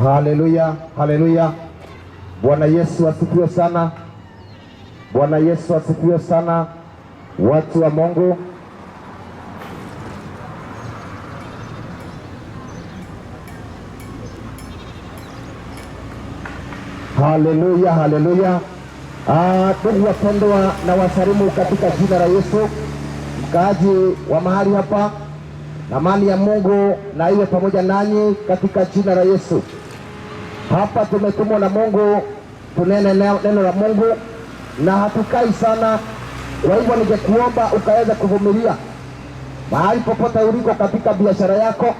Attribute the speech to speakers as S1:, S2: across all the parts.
S1: Haleluya, haleluya. Bwana Yesu asifiwe sana. Bwana Yesu asifiwe sana, watu wa Mungu. Haleluya, haleluya. Ndugu wapendwa, na wasalimu katika jina la Yesu. Mkaaji wa mahali hapa, na amani ya Mungu na iwe pamoja nanyi katika jina la Yesu. Hapa tumetumwa na Mungu tunene neno la Mungu, na hatukai sana. Kwa hivyo ningekuomba ukaweza kuvumilia mahali popote uliko katika biashara yako,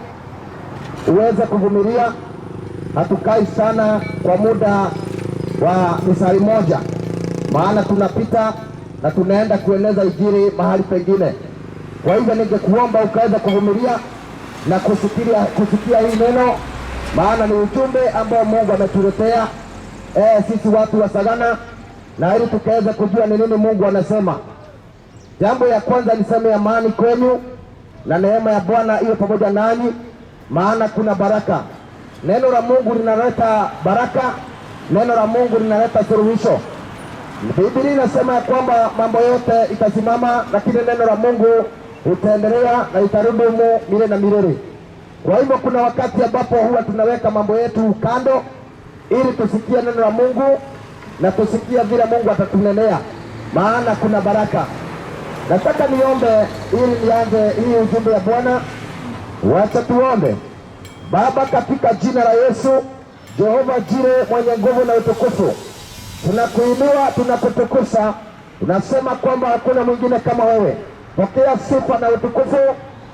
S1: uweze kuvumilia. Hatukai sana kwa muda wa misali moja, maana tunapita na tunaenda kueneza injili mahali pengine. Kwa hivyo ningekuomba ukaweza kuvumilia na kusikia hii neno, maana ni ujumbe ambao Mungu ametuletea sisi watu wa Sagana, na ili tukaweza kujua ni nini Mungu anasema. Jambo ya kwanza niseme amani kwenu na neema ya Bwana iwe pamoja nanyi, maana kuna baraka. Neno la Mungu linaleta baraka, neno la Mungu linaleta suluhisho. Biblia inasema ya kwamba mambo yote itasimama, lakini neno la Mungu itaendelea na itadumu milele na milele. Kwa hivyo kuna wakati ambapo huwa tunaweka mambo yetu kando ili tusikie neno la Mungu na tusikie vile Mungu atatunenea, maana kuna baraka. Nataka niombe ili nianze hii ujumbe ya Bwana. Wacha tuombe. Baba, katika jina la Yesu, Jehova Jire, mwenye nguvu na utukufu, tunakuinua, tunakutukuza, tunasema kwamba hakuna mwingine kama wewe. Pokea sifa na utukufu.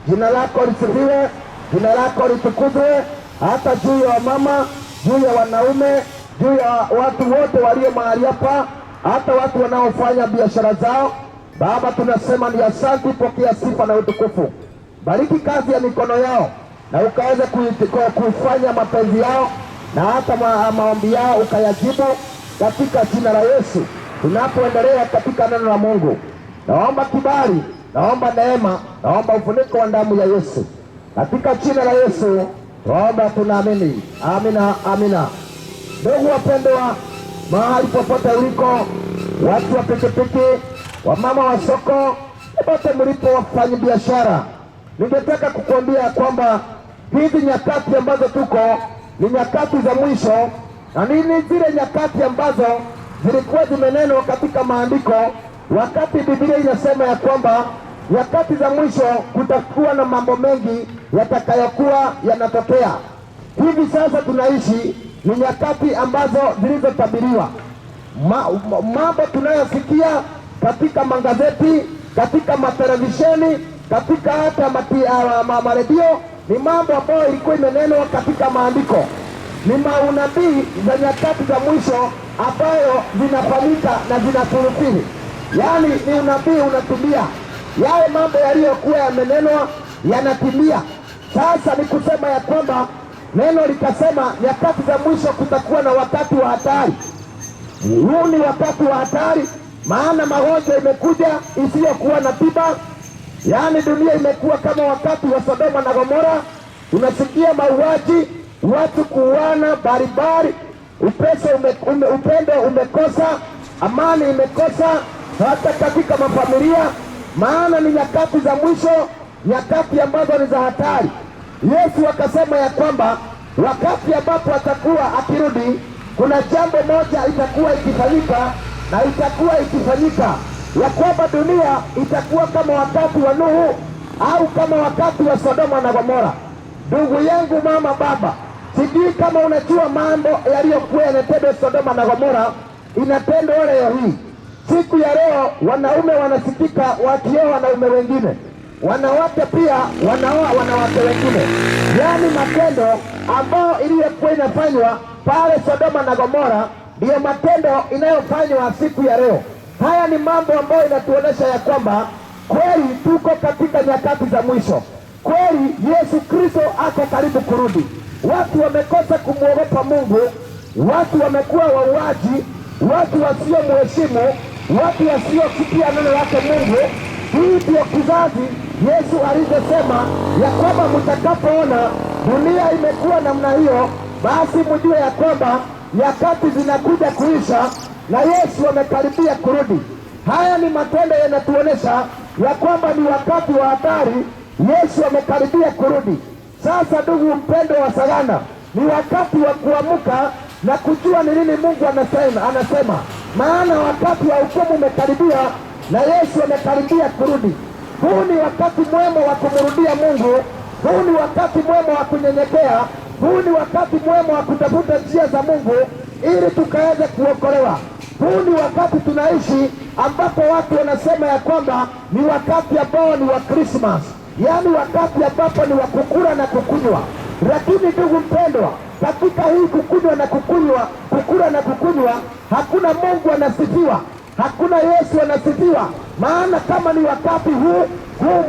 S1: Jina lako lisifiwe, jina lako litukuzwe, hata juu ya mama, juu ya wanaume, juu ya watu wote walio mahali hapa, hata watu wanaofanya biashara zao. Baba, tunasema ni asante. Pokea sifa na utukufu. Bariki kazi ya mikono yao, na ukaweza kufanya mapenzi yao, na hata maombi yao ukayajibu katika jina la Yesu. Tunapoendelea katika neno la Mungu, naomba kibali, naomba neema, naomba ufuniko wa damu ya Yesu. Katika jina la Yesu naomba, tunaamini. Amina, amina. Ndugu wapendwa, mahali popote uliko, watu wa pikipiki, wamama wa soko, popote mlipo wafanya biashara, ningetaka kukuambia kwamba hizi nyakati ambazo tuko ni nyakati za mwisho, na nini zile nyakati ambazo zilikuwa zimenenwa katika maandiko, wakati Biblia inasema ya kwamba nyakati za mwisho kutakuwa na mambo mengi yatakayokuwa yanatokea. Hivi sasa tunaishi ni nyakati ambazo zilizotabiriwa. Mambo tunayosikia katika magazeti, katika matelevisheni, katika hata maredio, ni mambo ambayo ilikuwa imenenwa katika maandiko. Ni maunabii za nyakati za mwisho ambayo zinafanyika na zinafurufiri. Yaani ni unabii unatimia, yale mambo yaliyokuwa yamenenwa yanatimia. Sasa ni kusema ya kwamba neno likasema nyakati za mwisho kutakuwa na wakati wa hatari. Huu ni wakati wa hatari, maana magonjwa imekuja isiyokuwa na tiba. Yaani dunia imekuwa kama wakati wa Sodoma na Gomora. Unasikia mauaji, watu kuuana baribari, upendo umekosa, amani imekosa hata katika mafamilia, maana ni nyakati za mwisho, nyakati ambazo ni za hatari. Yesu akasema ya kwamba wakati ambapo atakuwa akirudi, kuna jambo moja itakuwa ikifanyika, na itakuwa ikifanyika ya kwamba dunia itakuwa kama wakati wa Nuhu au kama wakati wa Sodoma na Gomora. Ndugu yangu, mama, baba, sijui kama unajua mambo yaliyokuwa yanatendwa Sodoma na Gomora inatendwa leo hii. Siku ya leo wanaume wanasikika wakioa wanaume wengine, wanawake pia wanaoa wanawake wengine. Yaani matendo ambayo iliyokuwa inafanywa pale Sodoma na Gomora ndiyo matendo inayofanywa siku ya leo. Haya ni mambo ambayo inatuonesha ya kwamba kweli tuko katika nyakati za mwisho. Kweli Yesu Kristo ako karibu kurudi. Watu wamekosa kumwogopa Mungu, watu wamekuwa wauaji, watu wasiomheshimu, watu wasiosikia neno lake Mungu. Hii ndio kizazi Yesu alivyosema ya kwamba mtakapoona dunia imekuwa namna hiyo, basi mjue ya kwamba nyakati zinakuja kuisha na Yesu amekaribia kurudi. Haya ni matendo yanatuonesha ya kwamba ni wakati wa hatari. Yesu amekaribia kurudi. Sasa ndugu mpendo wa Sagana, ni wakati wa kuamuka na kujua ni nini Mungu anasema. Maana wakati wa hukumu umekaribia na Yesu amekaribia kurudi. Huu ni wakati mwema wa kumrudia Mungu. Huu ni wakati mwema wa kunyenyekea. Huu ni wakati mwema wa kutafuta njia za Mungu ili tukaweze kuokolewa. Huu ni wakati tunaishi ambapo watu wanasema ya kwamba ni wakati ambao ni wa Christmas, yaani wakati ambapo ni wa kukula na kukunywa. Lakini ndugu mpendwa, katika hii kukula na kukunywa, hakuna Mungu anasifiwa, hakuna Yesu anasifiwa. Maana kama ni wakati huu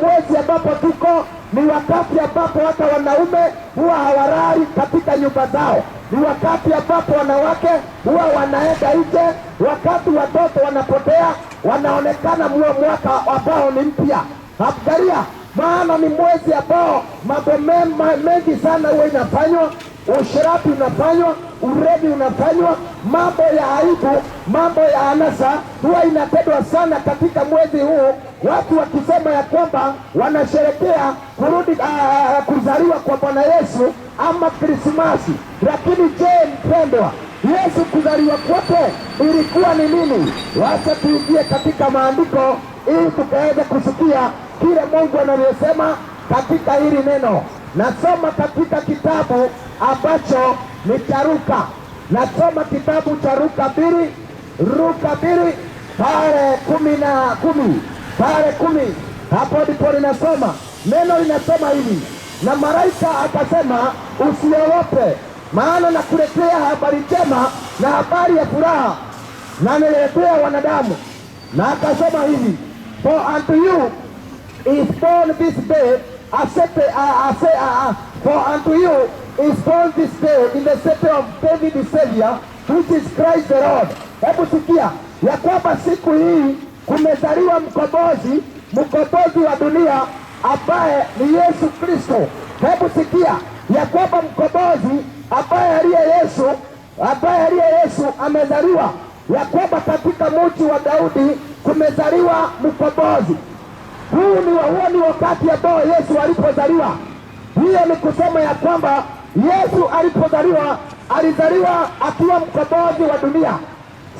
S1: mwezi ambapo tuko, ni wakati ambapo hata wanaume huwa hawalali katika nyumba zao. Ni wakati ambapo wanawake huwa wanaenda nje, wakati watoto wanapotea, wanaonekana mwaka ambao ni mpya. Angalia, maana ni mwezi ambao mambo mengi sana huwa inafanywa. Ushirati unafanywa, urevi unafanywa, mambo ya aibu, mambo ya anasa huwa inatendwa sana katika mwezi huu, watu wakisema ya kwamba wanasherekea kurudi kuzaliwa kwa Bwana Yesu ama Krismasi. Lakini je, mpendwa, Yesu kuzaliwa kwake ilikuwa ni nini? Wacha tuingie katika maandiko ili tukaweze kusikia kile Mungu anavyosema katika hili neno. Nasoma katika kitabu ambacho ni cha Luka. Nasoma kitabu cha Luka 2 pale 10 pale 10. Hapo ndipo linasoma neno, linasema hivi: na malaika akasema, usiogope, maana nakuletea habari njema na habari ya furaha, na niletea wanadamu. Na akasema hivi, for unto you is born this day for unto you is born this day in the city of David the Savior, which is Christ the Lord. Hebu sikia ya kwamba siku hii kumezaliwa mkombozi wa dunia ambaye ni Yesu Kristo. Hebu sikia ya kwamba mkombozi ambaye aliye Yesu amezaliwa, ya kwamba katika mji wa Daudi kumezaliwa mkombozi. Huo ni wakati ambao Yesu alipozaliwa. Hiyo ni kusema ya kwamba Yesu alipozaliwa, alizaliwa akiwa mkombozi wa dunia.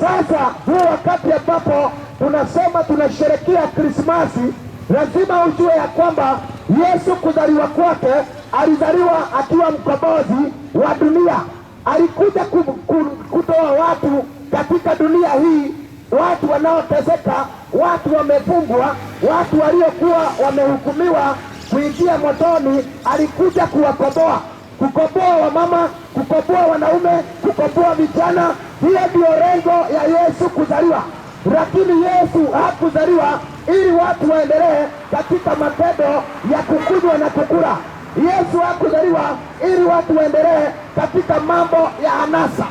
S1: Sasa huo wakati ambapo tunasema tunasherehekea Krismasi, lazima ujue ya kwamba Yesu kuzaliwa kwake, alizaliwa akiwa mkombozi wa dunia. Alikuja kutoa watu katika dunia hii, watu wanaoteseka, watu wamefungwa, watu waliokuwa wamehukumiwa kuingia motoni. Alikuja kuwakomboa, kukomboa wamama, kukomboa wanaume, kukomboa vijana. Hiyo ndio lengo ya Yesu kuzaliwa. Lakini Yesu hakuzaliwa ili watu waendelee katika matendo ya kukunywa na kukula. Yesu hakuzaliwa ili watu waendelee katika mambo ya anasa.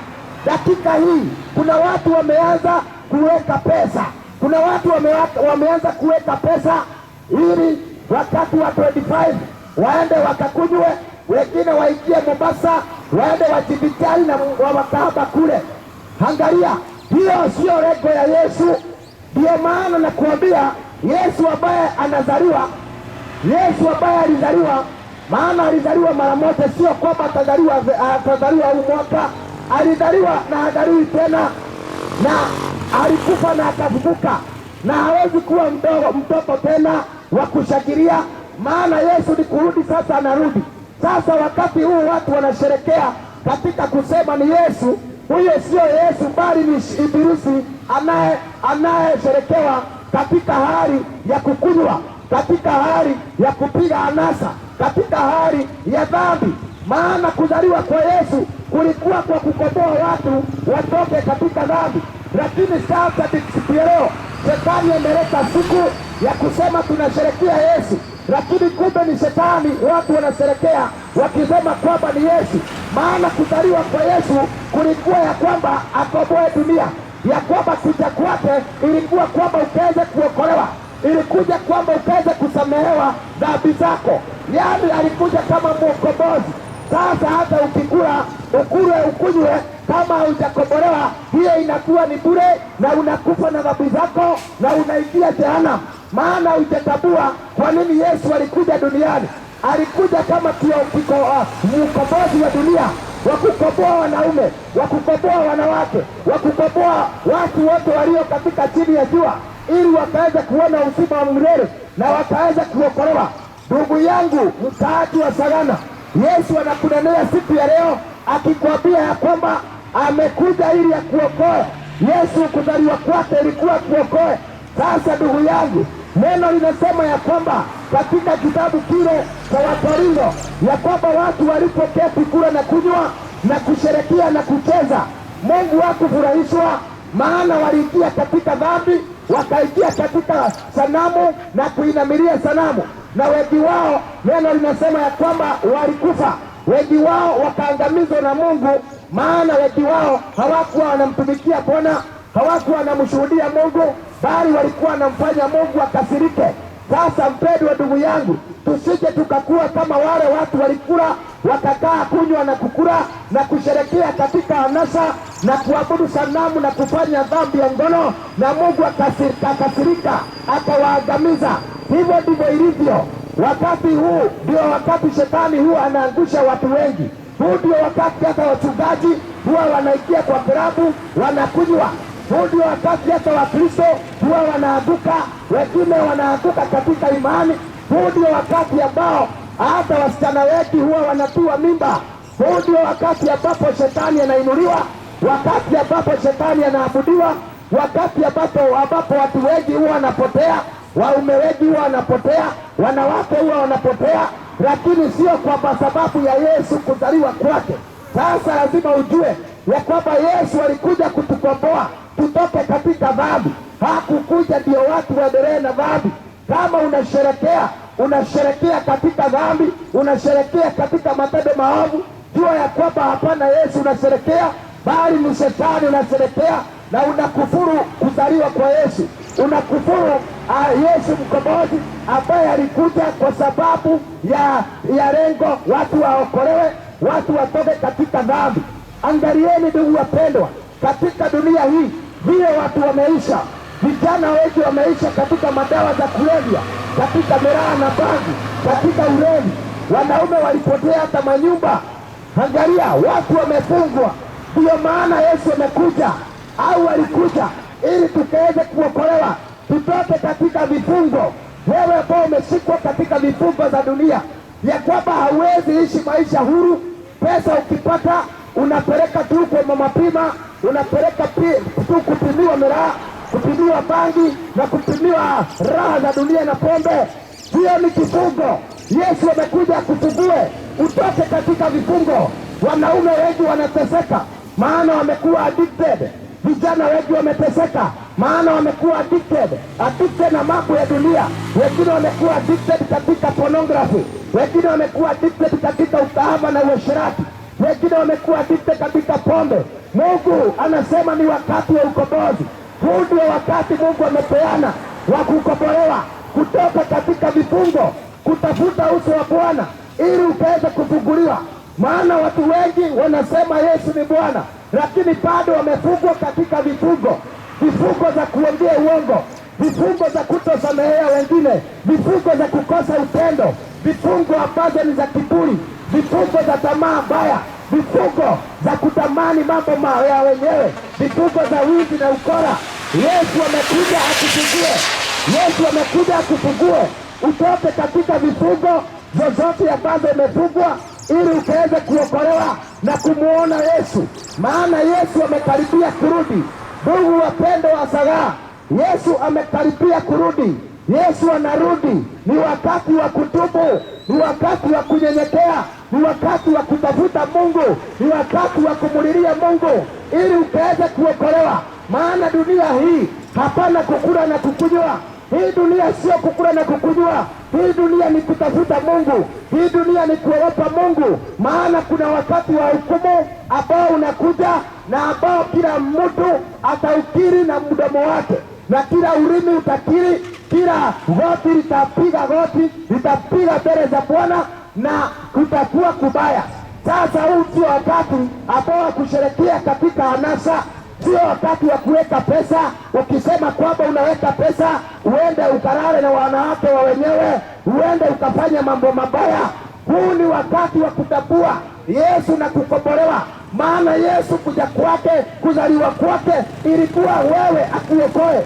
S1: Dakika hii kuna watu wameanza kuweka pesa, kuna watu wameanza kuweka pesa ili wakati wa 25 waende wakakunywe, wengine waingie Mombasa, waende wajibitali na wakahaba kule. Angalia, hiyo sio lengo ya Yesu. Ndio maana nakuambia Yesu ambaye alizaliwa, maana alizaliwa mara moja, sio kwamba atazaliwa huu mwaka. Alizaliwa na hazaliwi tena, na alikufa na akafufuka, na hawezi kuwa mtoto tena wa kushangilia, maana Yesu ni kurudi. Sasa anarudi. Sasa wakati huu watu wanasherekea katika kusema ni Yesu. Huyo sio Yesu, bali ni Ibilisi anayesherekewa katika hali ya kukunywa, katika hali ya kupiga anasa, katika hali ya dhambi. Maana kuzaliwa kwa Yesu kulikuwa kwa kukomboa watu watoke katika dhambi. Lakini sasa siku ya leo Shetani ameleta siku ya kusema tunasherekea Yesu, lakini kumbe ni Shetani watu wanasherekea wakisema kwamba ni Yesu. Maana kuzaliwa kwa Yesu kulikuwa ya kwamba akomboe dunia, ya kwamba kuja kwake ilikuwa kwamba ukaweze kuokolewa, ilikuja kwamba ukaweze kusamehewa dhambi zako. Yaani alikuja kama mkombozi. Sasa hata ukikula ukule ukunywe, kama hujakombolewa, hiyo inakuwa ni bure, na unakufa na dhambi zako na unaingia jehanamu. Maana hujatabua kwa nini Yesu alikuja duniani. Alikuja kama mkombozi wa dunia, wa kukomboa wanaume, wa kukomboa wanawake, wa kukomboa watu wote walio katika chini ya jua, ili wakaweza kuona uzima wa milele na wakaweza kuokolewa. Ndugu yangu mkaaji wa Sagana, Yesu anakunenea siku ya leo akikwambia ya kwamba amekuja ili akuokoe. Yesu kuzaliwa kwake ilikuwa kuokoe. Sasa ndugu yangu, neno linasema ya kwamba katika kitabu kile cha Wakorintho ya kwamba watu walipoketi kula na kunywa na kusherekea na kucheza, Mungu hakufurahishwa, maana waliingia katika dhambi, wakaingia katika sanamu na kuinamilia sanamu, na wengi wao neno linasema ya kwamba walikufa. Wengi wao wakaangamizwa na Mungu, maana wengi wao hawakuwa wanamtumikia Bwana, hawakuwa wanamshuhudia Mungu, bali walikuwa wanamfanya Mungu akasirike. Sasa mpendwa ndugu yangu, tusije tukakuwa kama wale watu walikula wakakaa kunywa na kukula na kusherekea katika anasa na kuabudu sanamu na kufanya dhambi ya ngono, na Mungu akasirika akawaangamiza. Hivyo ndivyo ilivyo. Wakati huu ndio wakati shetani huwa anaangusha watu wengi. Huu ndio wakati hata wachungaji huwa wanaingia kwa klabu wanakunywa. Huu ndio wakati hata Wakristo huwa wanaanguka, wengine wanaanguka katika imani. Huu ndio wakati ambao hata wasichana wengi huwa wanatiwa mimba. Huu ndio wakati ambapo shetani anainuliwa, wakati ambapo shetani anaabudiwa, wakati ambapo watu wengi huwa wanapotea, waume wengi huwa wanapotea, wanawake huwa wanapotea, lakini sio kwa sababu ya Yesu kuzaliwa kwake. Sasa lazima ujue ya kwamba Yesu alikuja kutukomboa tutoke katika dhambi. Hakukuja ndio watu waendelee na dhambi. Kama unasherekea katika dhambi, unasherekea katika matendo maovu, jua ya kwamba hapana Yesu unasherekea, bali ni shetani unasherekea, na unakufuru kuzaliwa kwa Yesu. Unakufuru Yesu mkombozi ambaye alikuja kwa sababu ya lengo watu waokolewe, watu watoke katika dhambi. Angalieni ndugu wapendwa, katika dunia hii vile watu wameisha. Vijana wengi wameisha katika madawa za kulevya, katika miraa na bangi, katika ulevi. Wanaume walipotea hata manyumba. Angalia, watu wamefungwa. Ndiyo maana Yesu amekuja, au alikuja ili tukaweze kuokolewa, tutoke katika vifungo. Wewe ambao umeshikwa katika vifungo za dunia, ya kwamba hauwezi ishi maisha huru. Pesa ukipata unapeleka tu kwa mama pima, unapeleka tu kupimiwa miraa, kupimiwa bangi na kupimiwa raha za dunia na pombe. Hiyo ni kifungo. Yesu amekuja akufungue, utoke katika vifungo. Wanaume wengi wanateseka, maana wamekuwa addicted. Vijana wengi wameteseka, maana wamekuwa addicted na mambo ya dunia. Wengine wamekuwa addicted katika pornography, wengine wamekuwa addicted katika ukahaba na uasherati, wengine wamekuwa addicted katika pombe. Mungu anasema ni wakati wa ukombozi. Huu ndio wakati Mungu amepeana wa kukombolewa, kutoka katika vifungo, kutafuta uso wa Bwana ili ukaweze kufunguliwa. Maana watu wengi wanasema Yesu ni Bwana, lakini bado wamefungwa katika vifungo. Vifungo za kuongea uongo, vifungo za kutosamehea wengine, vifungo za kukosa upendo, vifungo ambazo ni za kiburi, vifungo za tamaa mbaya, vifungo za kutamani mambo ya wenyewe, vifungo za wizi na ukora. Yesu amekuja akufungue. Yesu amekuja akufungue, utoke katika vifungo zozote ambazo imefungwa, ili ukaweze kuokolewa na kumuona Yesu. Maana Yesu amekaribia kurudi. Ndugu wapendo wa Sagana, Yesu amekaribia kurudi. Yesu anarudi. Ni wakati wa kutubu, ni wakati wa kunyenyekea, ni wakati wa kutafuta Mungu, ni wakati wa kumulilia Mungu ili ukaweze kuokolewa. Maana dunia hii hapana kukula na kukunywa. Hii dunia sio kukula na kukunywa. Hii dunia ni kutafuta Mungu. Hii dunia ni kuogopa Mungu. Maana kuna wakati wa hukumu ambao unakuja, na ambao kila mtu ataukiri na mdomo wake, na kila ulimi utakiri, kila goti litapiga goti, litapiga mbele za Bwana, na kutakuwa kubaya. Sasa huu sio wakati ambao wa kusherekea katika anasa, sio wakati wa kuweka pesa. Ukisema kwamba unaweka pesa uende ukarare na wanawake wa wenyewe, uende ukafanya mambo mabaya. Huu ni wakati wa kutambua Yesu na kukombolewa. Maana Yesu kuja kwake, kuzaliwa kwake ilikuwa wewe akuokoe.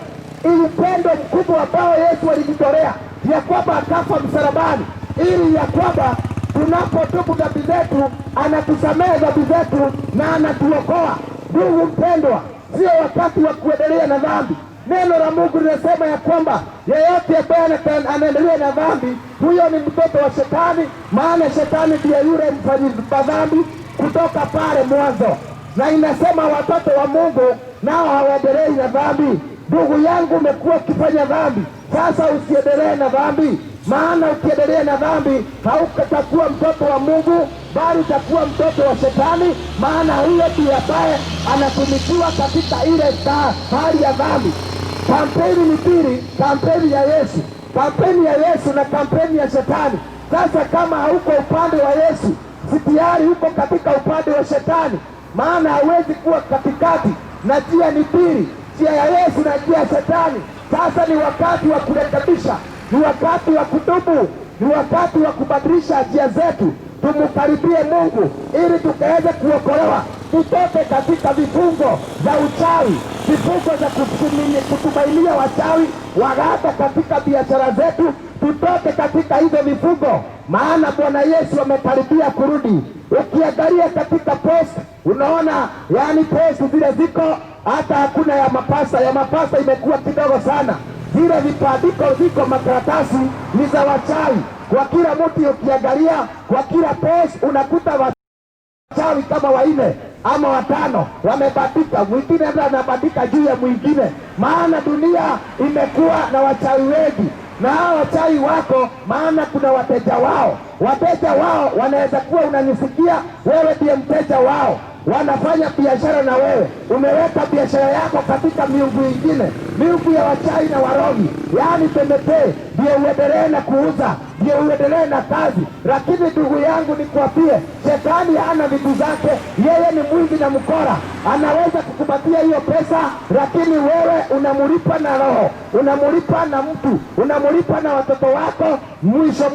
S1: Ili upendo mkubwa ambao Yesu alijitolea ya kwamba akafa msalabani, ili ya kwamba tunapotubu dhambi zetu anatusamehe dhambi zetu na anatuokoa. Ndugu mpendwa, sio wakati wa kuendelea na dhambi. Neno la Mungu linasema ya kwamba yeyote ambaye anaendelea na dhambi, huyo ni mtoto wa Shetani, maana Shetani ndiye yule mfanyi dhambi kutoka pale mwanzo. Na inasema watoto wa Mungu nao hawaendelei na dhambi. Ndugu yangu, umekuwa ukifanya dhambi, sasa usiendelee na dhambi. Maana ukiendelea na dhambi hautakuwa mtoto wa Mungu, bali utakuwa mtoto wa Shetani. Maana huyo ndiye ambaye anatumikiwa katika ile hali ya dhambi. Kampeni ni mbili, kampeni ya Yesu, kampeni ya Yesu na kampeni ya Shetani. Sasa kama hauko upande wa Yesu, si tayari uko katika upande wa Shetani. Maana hawezi kuwa katikati, na njia ni mbili, njia ya Yesu na njia ya Shetani. Sasa ni wakati wa kurekebisha, ni wakati wa kutubu, ni wakati wa kubadilisha njia zetu, tumukaribie Mungu ili tukaweze kuokolewa, tutoke katika vifungo za uchawi, vifungo za kutumainia wachawi, waganga katika biashara zetu, tutoke katika hizo vifungo. Maana Bwana Yesu amekaribia kurudi. Ukiangalia katika post, unaona yani post zile ziko, hata hakuna ya mapasa imekuwa kidogo sana. Zile vipandiko ziko makaratasi ni za wachawi. Kwa kila mtu ukiangalia, kwa kila post unakuta wachawi kama 4 ama 5 wamebandika, mwingine hata anabandika juu ya mwingine. Maana dunia imekuwa na wachawi wengi, na hao wachawi wako, maana kuna wateja wao. Wateja wao wanaweza kuwa unanisikia, wewe ndiye mteja wao, wanafanya biashara na wewe, umeweka biashara yako katika miungu ingine, miungu ya wachawi na warogi, yaani pembetee, ndio uendelee na kuuza, ndio uendelee na kazi. Lakini ndugu yangu nikwambie, Shetani hana vitu zake, yeye ni mwizi na mkora. Anaweza kukupatia hiyo pesa, lakini wewe unamulipa na roho, unamulipa na mtu, unamulipa na watoto wako. Mwisho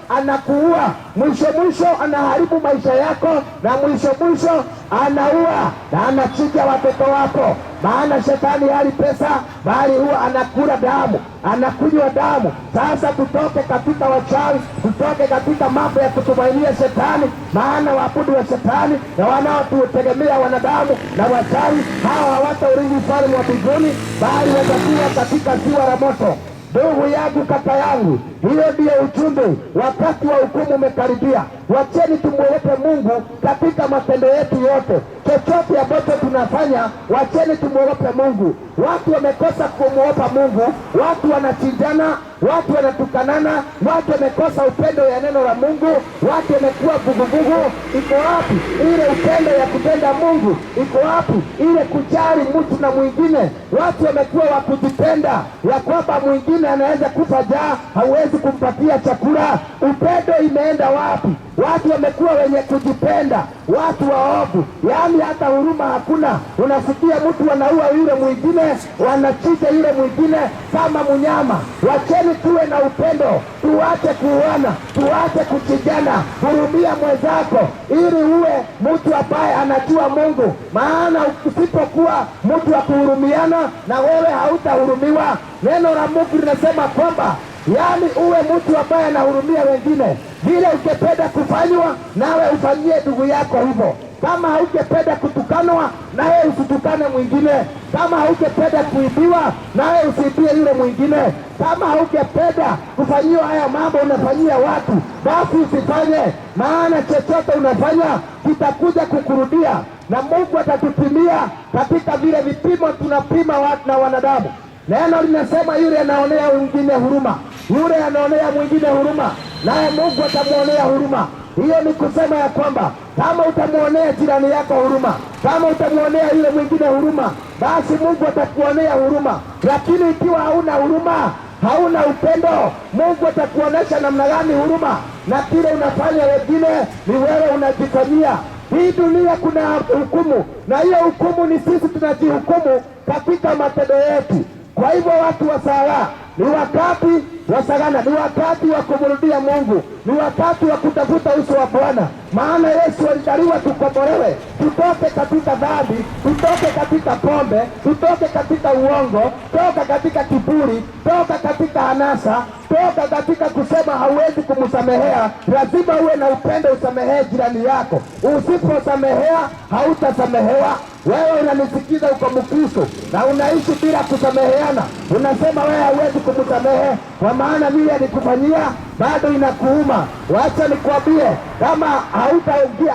S1: anakuua, mwisho anaharibu maisha yako, na mwisho anaua na anachinja watoto wako. Maana Shetani hali pesa, bali huwa anakula damu, anakunywa damu. Sasa tutoke katika wachawi, tutoke katika mambo ya kutumainia Shetani. Maana waabudu wa Shetani na wanaotutegemea wanadamu na wachawi, hawa hawataurithi ufalme wa mbinguni, bali watakuwa katika ziwa la moto. Ndugu yangu, kaka yangu, hiyo ndiyo ujumbe. Wakati wa hukumu umekaribia. Wacheni tumuogope Mungu katika matendo yetu yote. Chochote ambacho tunafanya, wacheni tumuogope Mungu. Watu wamekosa kumuogopa Mungu, watu wanachinjana, watu wanatukanana, watu wamekosa upendo ya neno la Mungu, watu wamekuwa vuguvugu. Iko wapi ile upendo ya kupenda Mungu? Iko wapi ile kujali mtu na mwingine? Watu wamekuwa wakujipenda, ya kwamba mwingine anaweza kufa njaa, hauwezi kumpatia chakula. Upendo imeenda wapi? Watu wamekuwa wenye kujipenda, watu waovu, yaani hata huruma hakuna. Unasikia mtu anaua yule mwingine, wanachinja yule mwingine kama mnyama. Wacheni tuwe na upendo, tuache kuuana, tuache kuchinjana. Hurumia mwenzako ili uwe mtu ambaye anajua Mungu. Maana usipokuwa mtu wa kuhurumiana, na wewe hautahurumiwa. Neno la Mungu linasema kwamba yaani uwe mtu ambaye anahurumia wengine. Vile ungependa kufanywa, nawe ufanyie ndugu yako hivyo. Kama haungependa kutukanwa, nawe usitukane mwingine. Kama haungependa kuibiwa, nawe usiibie yule mwingine. Kama haungependa kufanyiwa haya mambo unafanyia watu, basi usifanye. Maana chochote unafanya kitakuja kukurudia, na Mungu atatupimia katika vile vipimo tunapima watu na wanadamu. Neno linasema yule anaonea mwingine huruma, yule anaonea mwingine huruma, naye Mungu atamuonea huruma. Hiyo ni kusema ya kwamba kama utamuonea jirani yako huruma, kama utamuonea yule mwingine huruma, basi Mungu atakuonea huruma. Lakini ikiwa hauna huruma, hauna upendo, Mungu atakuonesha namna gani huruma, na kile unafanya wengine ni wewe unajifanyia. Hii dunia kuna hukumu, na hiyo hukumu ni sisi tunajihukumu katika matendo yetu. Kwa hivyo watu wa sala, ni wakati wa sagana, ni wakati wa kumrudia Mungu, ni wakati wa kutafuta uso wa Bwana, maana Yesu alizaliwa tukombolewe, tutoke katika dhambi, tutoke katika pombe, tutoke katika uongo, toka katika kiburi, toka katika anasa, toka katika kusema hauwezi kumsamehea. Lazima uwe na upendo, usamehee jirani yako. Usiposamehea hautasamehewa. Wewe unanisikiza, uko Mkristo na unaishi bila kusameheana, unasema wewe hauwezi kumsamehe kwa maana vile alikufanyia bado inakuuma. Wacha nikwambie, kama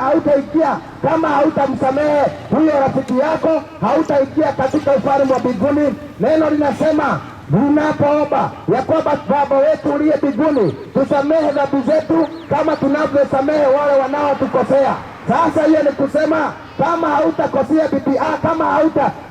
S1: hautaingia, kama hautamsamehe huyo rafiki yako, hautaingia katika ufalme wa mbinguni. Neno linasema unapoomba ya kwamba Baba wetu uliye mbinguni, tusamehe dhambi zetu kama tunavyosamehe wale wanaotukosea. Sasa hiyo ni kusema kama hautakosea bibi, kama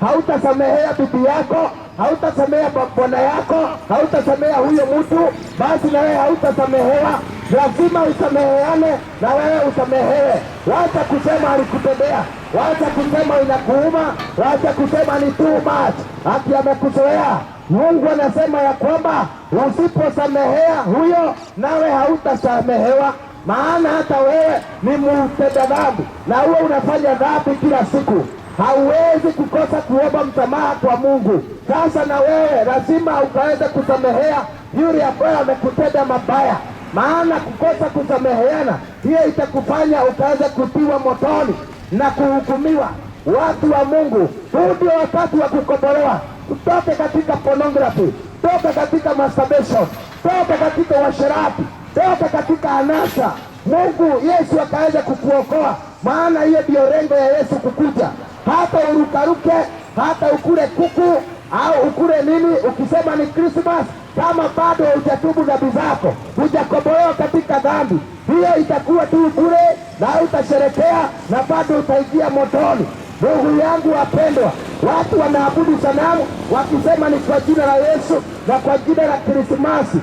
S1: hautasamehea bibi yako, hautasamehea bwana yako, hautasamehea huyo mtu, basi na wewe hautasamehewa. Lazima usameheane na wewe usamehewe. Wacha kusema alikutendea, wacha kusema inakuuma, wacha kusema ni too much, ati amekuzoea. Mungu anasema ya kwamba usiposamehea huyo, nawe hautasamehewa. Maana hata wewe ni mtenda dhambi, na wewe unafanya dhambi kila siku, hauwezi kukosa kuomba msamaha kwa Mungu. Sasa na wewe lazima ukaweze kusamehea yule ambaye amekutenda mabaya, maana kukosa kusameheana, hiyo itakufanya ukaweze kutiwa motoni na kuhukumiwa. Watu wa Mungu, huu ndio wakati wa kukombolewa. Tutoke katika pornography, toka katika masturbation, toka katika uasherati, toka katika anasa. Mungu Yesu akaweza kukuokoa, maana hiyo ndio lengo ya Yesu kukuja. Hata urukaruke, hata ukule kuku au ukule nini, ukisema ni Christmas, kama bado hujatubu dhambi zako, hujakombolewa katika dhambi, hiyo itakuwa tu bure na utasherekea na bado utaingia motoni. Ndugu yangu wapendwa, watu wanaabudu sanamu wakisema ni kwa jina la Yesu na kwa jina la Krismasi.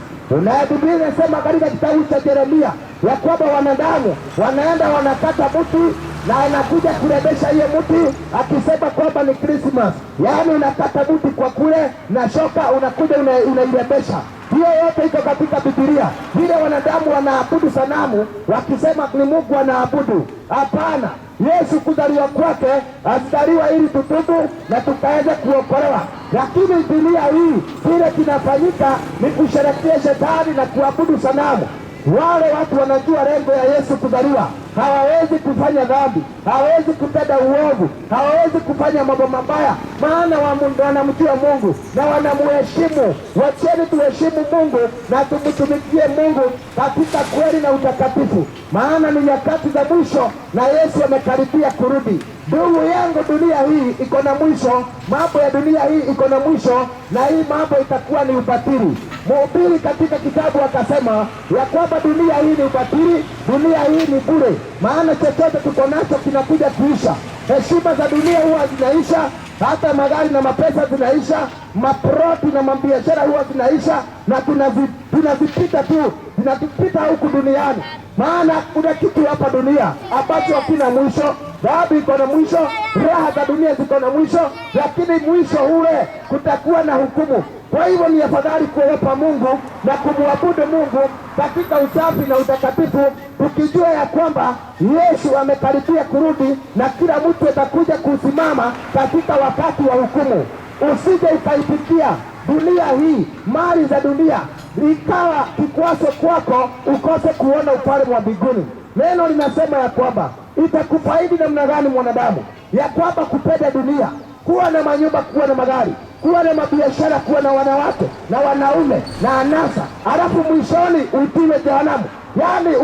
S1: Biblia inasema katika kitabu cha Yeremia ya kwamba wanadamu wanaenda wanakata mti na anakuja kurebesha hiyo mti akisema kwamba ni Christmas. Yaani unakata mti kwa kule na shoka unakuja unairebesha. Hiyo yote iko katika Biblia. Vile wanadamu wanaabudu sanamu wakisema ni Mungu wanaabudu. Hapana. Yesu kuzaliwa kwake alizaliwa ili tutubu na tukaweze kuokolewa. Lakini dunia hii kile kinafanyika ni kusherehekea shetani na kuabudu sanamu. Wale watu wanajua lengo ya Yesu kuzaliwa, hawawezi kufanya dhambi, hawawezi kutenda uovu, hawawezi kufanya mambo mabaya, maana wanamjua Mungu na wanamuheshimu. Wacheni tuheshimu Mungu na tumtumikie Mungu katika kweli na utakatifu, maana ni nyakati za mwisho na Yesu amekaribia kurudi. Ndugu yangu, dunia hii iko na mwisho, mambo ya dunia hii iko na mwisho, na hii mambo itakuwa ni ubatili. Mhubiri katika kitabu akasema ya kwamba dunia hii ni ubatili, dunia hii ni bure, maana chochote tuko nacho kinakuja kuisha. Heshima za dunia huwa zinaisha, hata magari na mapesa zinaisha, maproti na mabiashara huwa zinaisha, na tunazipita tu, zinatupita huku duniani. Maana kuna kitu hapa dunia ambacho hakina mwisho. Dhambi iko na mwisho, raha za dunia ziko na mwisho, lakini mwisho ule kutakuwa na hukumu. Kwa hivyo ni afadhali kuogopa Mungu na kumwabudu Mungu katika usafi na utakatifu, tukijua ya kwamba Yesu amekaribia kurudi na kila mtu atakuja kusimama katika wakati wa hukumu. Usije ukaipitia dunia hii, mali za dunia, ikawa kikwazo kwako ukose kuona ufalme wa mbinguni. Neno linasema ya kwamba itakufaidi namna gani mwanadamu, ya kwamba kupenda dunia, kuwa na manyumba, kuwa na magari, kuwa na mabiashara, kuwa na wanawake na wanaume na anasa, alafu mwishoni utiwe jehanamu. Yaani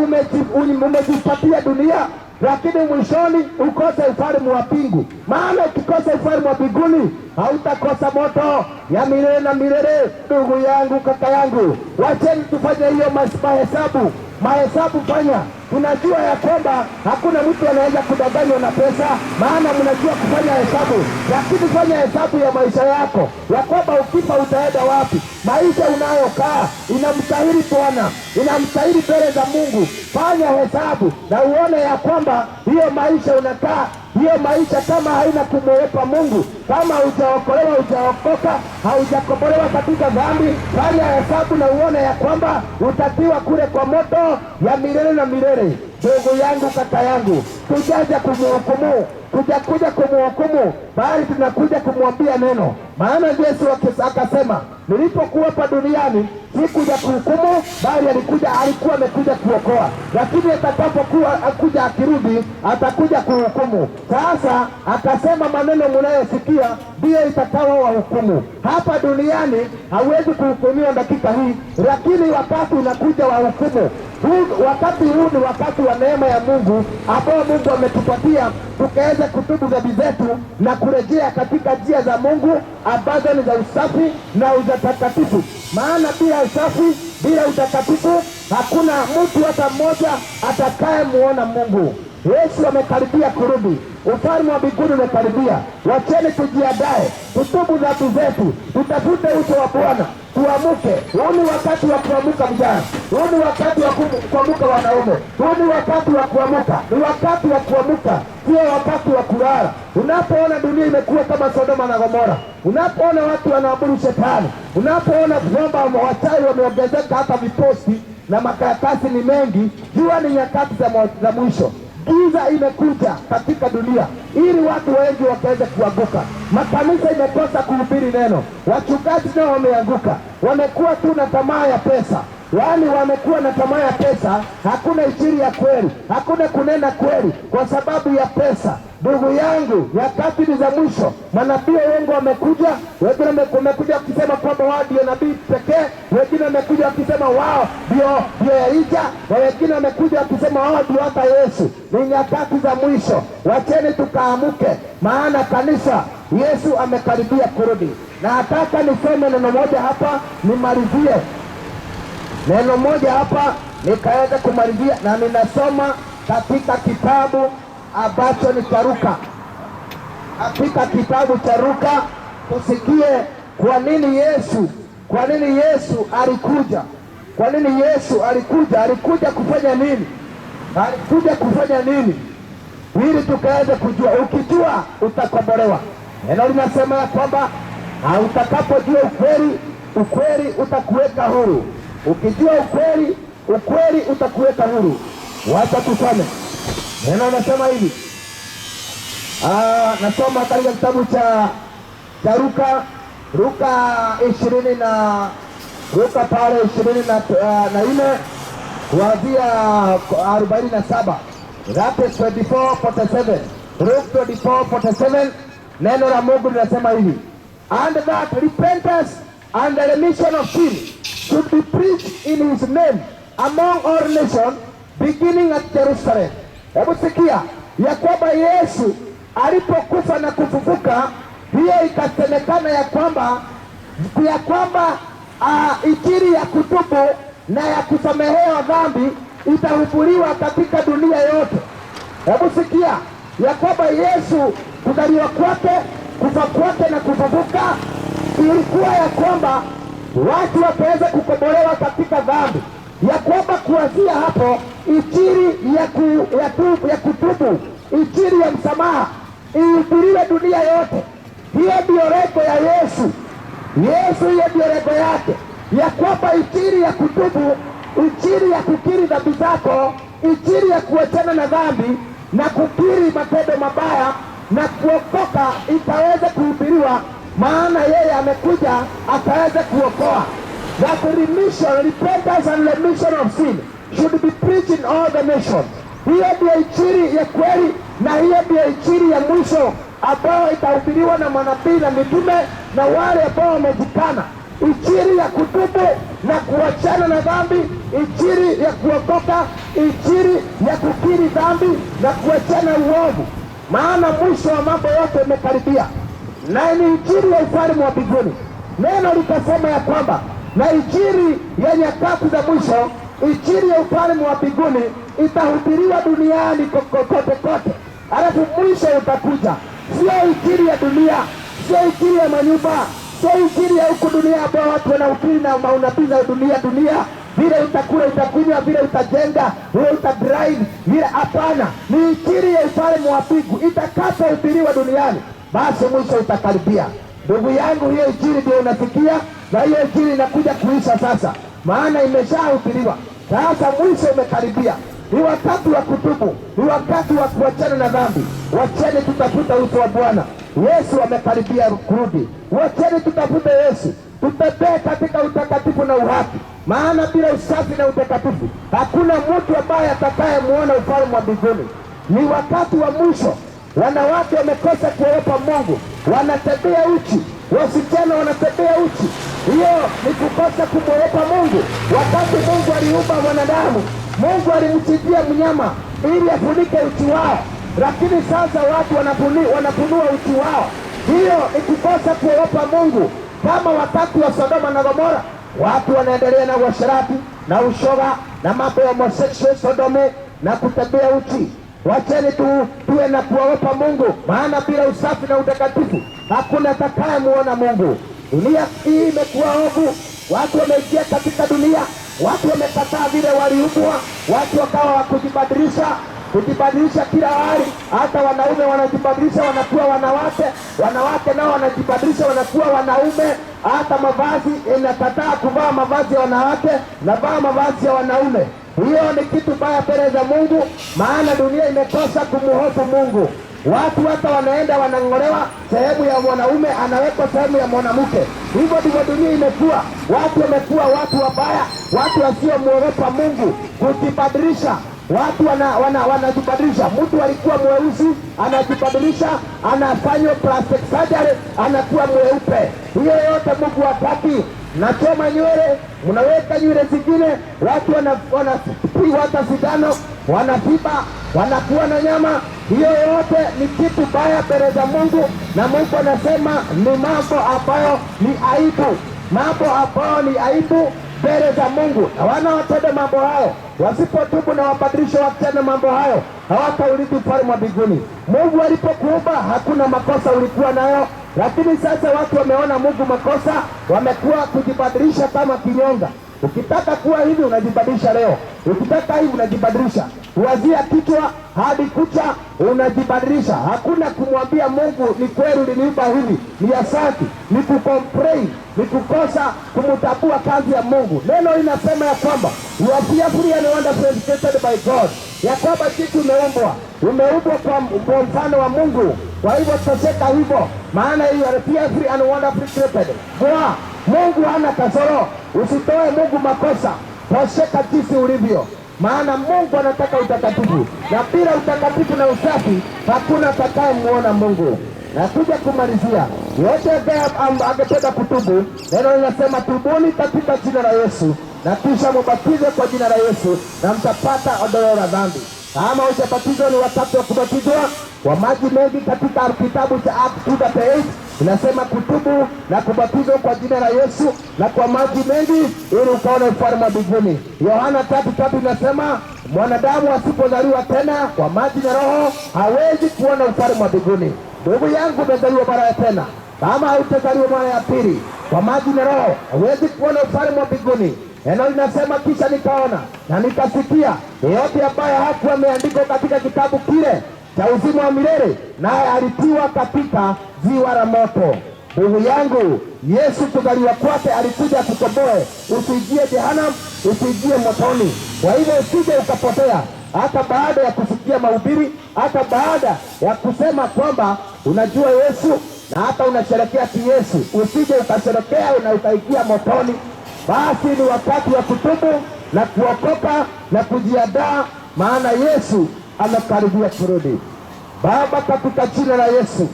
S1: umejipatia dunia, lakini mwishoni ukose ufalme wa mbingu. Maana ukikosa ufalme wa mbinguni hautakosa moto ya milele na milele. Ndugu yangu, kaka yangu, wacheni tufanye hiyo mahesabu. mahesabu fanya. Tunajua ya kwamba hakuna mtu anaweza kudanganywa na pesa, maana mnajua kufanya hesabu, lakini fanya hesabu ya maisha yako, ya kwamba ukifa utaenda wapi. Maisha unayokaa inamstahili Bwana, inamstahili mbele za Mungu. Fanya hesabu na uone ya kwamba hiyo maisha unakaa, hiyo maisha kama haina kumwogopa Mungu, kama hujaokolewa, hujaokoka, haujakombolewa katika dhambi, fanya hesabu na uone ya kwamba utatiwa kule kwa moto ya milele na milele. Ndugu yangu, kaka yangu, tujaja kumhukumu, tujakuja kumhukumu, bali tunakuja kumwambia neno. Maana Yesu akasema, nilipokuwa hapa duniani sikuja kuhukumu, bali alikuwa amekuja kuokoa, lakini atakapokuwa akuja akirudi atakuja kuhukumu. Sasa akasema, maneno mnayosikia ndiyo itakawa wahukumu. Hapa duniani hauwezi kuhukumiwa dakika hii, lakini wakati unakuja wahukumu. Wakati huu ni wakati wa neema ya Mungu ambao Mungu ametupatia tukaweza kutubu dhambi zetu na kurejea katika njia za Mungu ambazo ni za usafi na utakatifu. Maana bila usafi, bila utakatifu, hakuna mtu hata mmoja atakaye muona Mungu. Yesu amekaribia kurudi, ufalme wa mbinguni umekaribia. Wacheni tujiandae, tutubu dhambi zetu, tutafute uso wa Bwana, tuamuke. Huu ni wakati wa kuamuka vijana, huu ni wakati wa kuamuka wanaume, huu ni wakati wa kuamuka, ni wakati wa kuamuka, sio wakati wa kulala. Unapoona dunia imekuwa kama Sodoma na Gomora, unapoona watu wanaabudu shetani, unapoona kwamba wachawi wameongezeka, hata viposti na makaratasi ni mengi, jua ni nyakati za mwisho. Giza imekuja katika dunia ili watu wengi wakaweze kuanguka. Makanisa imekosa kuhubiri neno, wachungaji nao wameanguka, wamekuwa tu na tamaa ya pesa. Yaani wamekuwa na tamaa ya pesa, hakuna injili ya kweli, hakuna kunena kweli kwa sababu ya pesa. Ndugu yangu, nyakati ni za mwisho. Manabii wengi wamekuja, wengine wamekuja wakisema kwamba wao ndio nabii pekee, wengine wamekuja wakisema wao ndio Elija, na wengine wamekuja wakisema wao ndio hata Yesu. Ni nyakati za mwisho, wacheni tukaamuke, maana kanisa, Yesu amekaribia kurudi. Na nataka niseme neno moja hapa nimalizie, neno moja hapa nikaweza kumalizia, na ninasoma katika kitabu ambacho ni cha Luka. Katika kitabu cha Luka tusikie kwa nini Yesu alikuja. Kwa nini Yesu alikuja? Alikuja kufanya nini? Alikuja kufanya nini? Ili tukaweze kujua. Ukijua utakombolewa. Neno linasema ya kwamba utakapojua ukweli, ukweli utakuweka huru. Ukijua ukweli, ukweli utakuweka huru. Wacha tusome. Neno nasema hivi. Nasoma katika kitabu cha Luka 20 na Luka pale 24 kuanzia 47. That is 24:47. Luke 24:47. Neno la Mungu linasema hivi. And that repentance and the remission of sin should be preached in his name among all nations, beginning at Jerusalem. Hebu sikia ya kwamba Yesu alipokufa na kufufuka, hiyo ikasemekana ya kwamba injili ya kutubu na ya kusamehewa dhambi itahubiriwa katika dunia yote. Hebu sikia ya kwamba Yesu kuzaliwa kwake, kufa kwake na kufufuka ilikuwa ya kwamba watu wataweza kukombolewa katika dhambi, ya kwamba kuanzia hapo injili ya kutubu, injili ya msamaha ihubiriwe dunia yote. Hiyo ndio lengo ya Yesu. Hiyo ndio lengo yake, ya kwamba injili ya kutubu, injili ya kukiri dhambi zako, injili ya kuachana na dhambi na kukiri matendo mabaya na kuokoka itaweza kuhubiriwa, maana yeye amekuja akaweza kuokoa. That remission, repentance and remission of sin should be preached in all the nations. Hiyo ndio injili ya kweli, na hiyo ndio injili ya mwisho ambayo itahubiriwa na manabii na mitume na wale ambao wamejikana. Injili ya kutubu na kuachana na dhambi, injili ya kuokoka, injili ya kukiri dhambi na kuachana uovu, maana mwisho wa mambo yote umekaribia, na ni injili ya ufalme wa mbinguni. Neno likasema ya kwamba na injili ya nyakati za mwisho injili ya ufalme wa mbinguni itahubiriwa duniani kote kote, alafu mwisho utakuja. Sio injili ya dunia, sio injili ya manyumba, sio injili ya huku dunia ambao watu wanahubiri na unabii za dunia, vile utakula, utakunywa, vile utajenga, vile utadrive, vile. Hapana, ni injili ya ufalme wa mbingu itakapohubiriwa duniani, basi mwisho utakaribia. Ndugu yangu, hiyo injili ndio unasikia, na hiyo injili inakuja kuisha sasa, maana imeshahubiriwa. Sasa mwisho umekaribia. Ni wakati wa kutubu, ni wakati wa kuachana na dhambi. Wacheni tutafuta uso wa Bwana. Yesu amekaribia kurudi. Wacheni tutafute Yesu, tutembee katika utakatifu na uhaki, maana bila usafi na utakatifu hakuna mtu ambaye atakayemuona ufalme wa mbinguni. Ni wakati wa mwisho. Wanawake wamekosa kuogopa Mungu, wanatembea uchi, wasichana wanatembea uchi. Hiyo ni kukosa kumwogopa Mungu. Wakati Mungu aliumba mwanadamu, Mungu alimchinjia mnyama ili afunike uchi wao, lakini sasa watu wanafunua uchi wao. Hiyo ni kukosa kuogopa Mungu. Kama wakati wa Sodoma na Gomora, watu wanaendelea na uasherati na ushoga na mambo ya homosexual sodomy na kutembea uchi. Wacheni tuwe na kuogopa Mungu, maana bila usafi na utakatifu hakuna atakayemuona Mungu. Dunia hii imekuwa ovu, watu wameingia katika dunia, watu wamekataa vile waliumbwa, watu wakawa kujibadilisha kila hali. Hata wanaume wanajibadilisha wanakuwa wanawake, wanawake nao wanajibadilisha wanakuwa wanaume. Hata mavazi inakataa kuvaa mavazi ya wanawake, navaa mavazi ya wanaume. Hiyo ni kitu baya mbele za Mungu, maana dunia imekosa kumhofu Mungu. Watu hata wanaenda wanang'olewa sehemu ya mwanaume, anawekwa sehemu ya mwanamke. Hivyo ndivyo dunia imekuwa. Watu wamekuwa watu wabaya, watu wasiomwogopa Mungu, kujibadilisha. Watu wanajibadilisha. Mtu alikuwa mweusi anajibadilisha, anafanywa plastic surgery, anakuwa mweupe. Hiyo yote Mungu hataki. Nachoma nywele, mnaweka nywele zingine, watu wanapigwa hata sindano, wanafiba, wanakuwa na nyama. Hiyo yote ni kitu baya mbele za Mungu, na Mungu anasema ni mambo ambayo ni aibu, mambo ambayo ni aibu mbele za Mungu. Na wanaotenda mambo hayo wasipotubu na wabadilishe wakitenda mambo hayo, hawataurithi ufalme wa mbinguni. Mungu alipokuumba hakuna makosa ulikuwa nayo, lakini sasa watu wameona Mungu makosa, wamekuwa kujibadilisha kama kinyonga. Ukitaka kuwa hivi unajibadilisha leo, ukitaka hivi unajibadilisha, kuanzia kichwa hadi kucha unajibadilisha. Hakuna kumwambia Mungu ni kweli uliniumba hivi, ni asante, ni kucomplain, ni kukosa kumtambua kazi ya Mungu. Neno linasema ya kwamba you are fearfully and wonderfully created by God, ya kwamba kitu umeumbwa kwa mfano wa Mungu. Kwa hivyo tutacheka hivyo, maana you are fearfully and wonderfully created. Mungu hana kasoro. Usitoe Mungu makosa, tosheka jinsi ulivyo, maana Mungu anataka utakatifu, na bila utakatifu na usafi hakuna atakayemuona Mungu. Na kuja kumalizia, yote angependa kutubu, neno linasema tubuni katika jina la Yesu na kisha mubatize kwa jina la Yesu na mtapata ondoleo la dhambi. Kama hujabatizwa, ni wakati wa kubatizwa kwa maji mengi. Katika kitabu cha Acts 2:8 inasema kutubu na kubatizwa kwa jina la Yesu na kwa maji mengi ili ukaone ufalme wa mbinguni. Yohana 3:3 inasema mwanadamu asipozaliwa tena kwa maji na Roho hawezi kuona ufalme wa mbinguni. Ndugu yangu, umezaliwa mara ya tena. Kama hautazaliwa mara ya pili kwa maji na Roho hawezi kuona ufalme wa mbinguni. Neno linasema kisha nikaona na nikasikia, yeyote ambaye hakuwa ameandikwa katika kitabu kile cha uzima wa milele, naye alitiwa katika ziwa la moto. Ndugu yangu, Yesu kuzaliwa kwake alikuja kukomboe, usiingie jehanamu, usiingie motoni. Kwa hivyo usije ukapotea, hata baada ya kusikia mahubiri, hata baada ya kusema kwamba unajua Yesu na hata unasherekea kiyesu, usije ukasherekea na ukaingia motoni. Basi ni wakati wa kutubu na kuokoka na kujiandaa, maana Yesu anakaribia kurudi. Baba, katika jina la Yesu,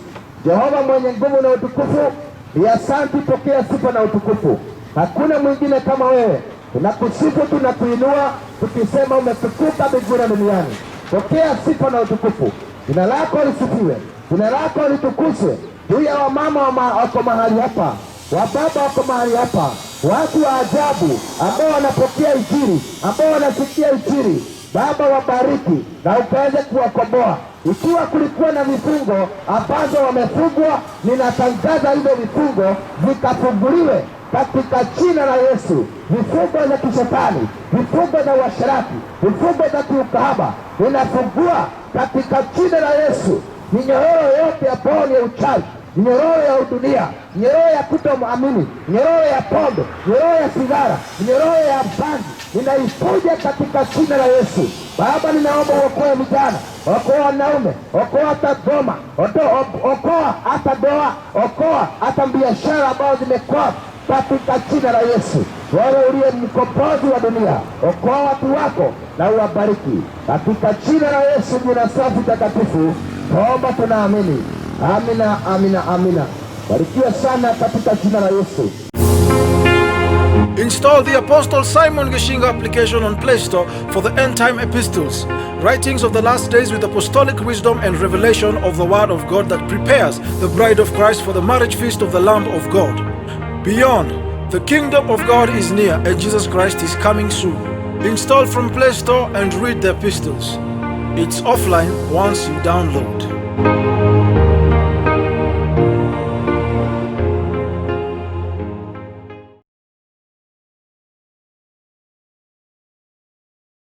S1: Jehova mwenye nguvu na utukufu, ni asante, pokea sifa na utukufu. Hakuna mwingine kama wewe. Tunakusifu, tunakuinua, tukisema umetukuka mbinguni na duniani. Pokea sifa na utukufu. Jina lako lisifiwe, jina lako litukuzwe. Juu ya wamama wako mahali hapa, wababa wako mahali hapa, watu wa ajabu ambao wanapokea Injili, ambao wanasikia Injili. Baba, wabariki na ukaweze kuwakomboa. Ikiwa kulikuwa na vifungo ambazo wamefungwa, ninatangaza hizo vifungo vikafunguliwe katika jina la Yesu. Vifungo za kishetani, vifungo za uasherati, vifungo za kiukahaba, ninafungua katika jina la Yesu. Minyororo yote ambayo ni uchawi, minyororo ya udunia, minyororo ya kutoamini, minyororo ya pombe, minyororo ya sigara, minyororo ya bangi, ninaifuja katika jina la Yesu. Baba, ninaomba uokoe vijana, okoa wanaume, okoa hata goma, okoa hata doa, okoa hata biashara ambazo zimekwama katika jina la Yesu. Wewe uliye mkombozi wa dunia, okoa watu wako na uwabariki katika jina la Yesu. Jina safi takatifu tuomba, tunaamini. Amina, amina, amina. Barikiwa sana katika jina la Yesu.
S2: Install the Apostle Simon Gishinga application on Play Store for the End Time Epistles, writings of the last days with apostolic wisdom and revelation of the Word of God that prepares the bride of Christ for the marriage feast of the Lamb of God. Beyond, the kingdom of God is near and Jesus Christ is coming soon. Install from Play Store and read the epistles. It's offline once you download.